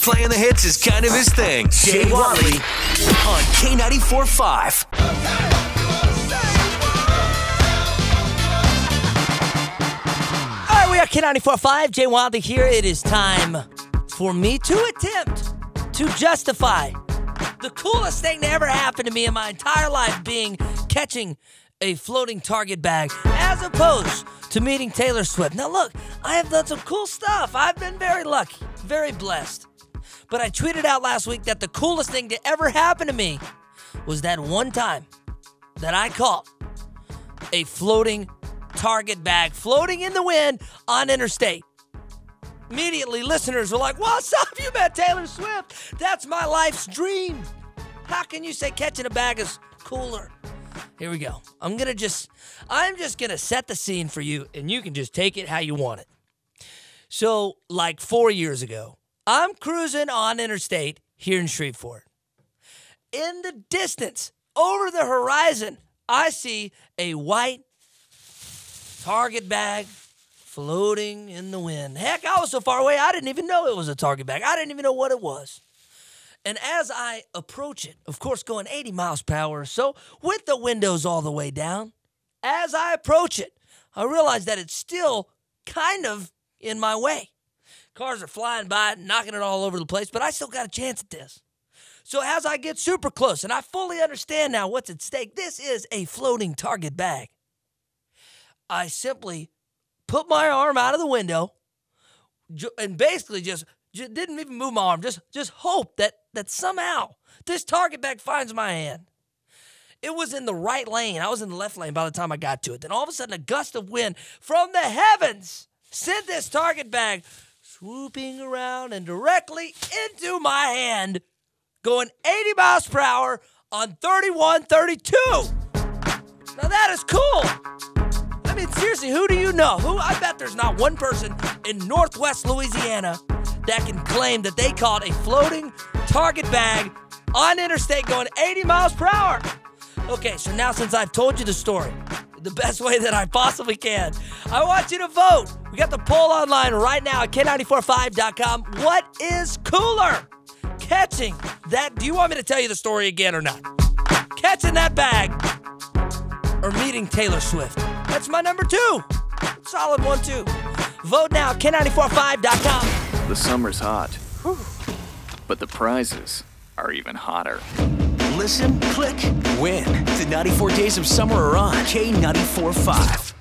Playing the hits is kind of his thing. Jay Watley on K94.5. All right, we are K94.5. Jay Watley here. It is time for me to attempt to justify the coolest thing to ever happen to me in my entire life being catching a floating target bag as opposed to meeting Taylor Swift. Now look, I have done some cool stuff. I've been very lucky, very blessed. But I tweeted out last week that the coolest thing to ever happen to me was that one time that I caught a floating target bag floating in the wind on interstate. Immediately, listeners were like, what's up? You met Taylor Swift. That's my life's dream. How can you say catching a bag is cooler? Here we go. I'm just gonna set the scene for you, and you can just take it how you want it. So, like 4 years ago, I'm cruising on interstate here in Shreveport. In the distance, over the horizon, I see a white target bag floating in the wind. Heck, I was so far away, I didn't even know it was a target bag. I didn't even know what it was. And as I approach it, of course, going 80 miles per hour or so, with the windows all the way down, as I approach it, I realize that it's still kind of in my way. Cars are flying by, knocking it all over the place, but I still got a chance at this. So as I get super close, and I fully understand now what's at stake, this is a floating target bag. I simply put my arm out of the window and basically just didn't even move my arm, just hope that somehow this target bag finds my hand. It was in the right lane. I was in the left lane by the time I got to it. Then all of a sudden, a gust of wind from the heavens sent this target bag swooping around and directly into my hand, going 80 miles per hour on 3132. Now that is cool. I mean, seriously, who do you know? I bet there's not one person in Northwest Louisiana that can claim that they caught a floating target bag on interstate going 80 miles per hour. Okay, so now since I've told you the story, the best way that I possibly can, I want you to vote. We got the poll online right now at K945.com. What is cooler? Catching that, do you want me to tell you the story again or not? Catching that bag or meeting Taylor Swift? That's my number 2. Solid 1, 2. Vote now, K945.com. The summer's hot, but the prizes are even hotter. Listen, click, win. The 94 Days of Summer are on K94.5.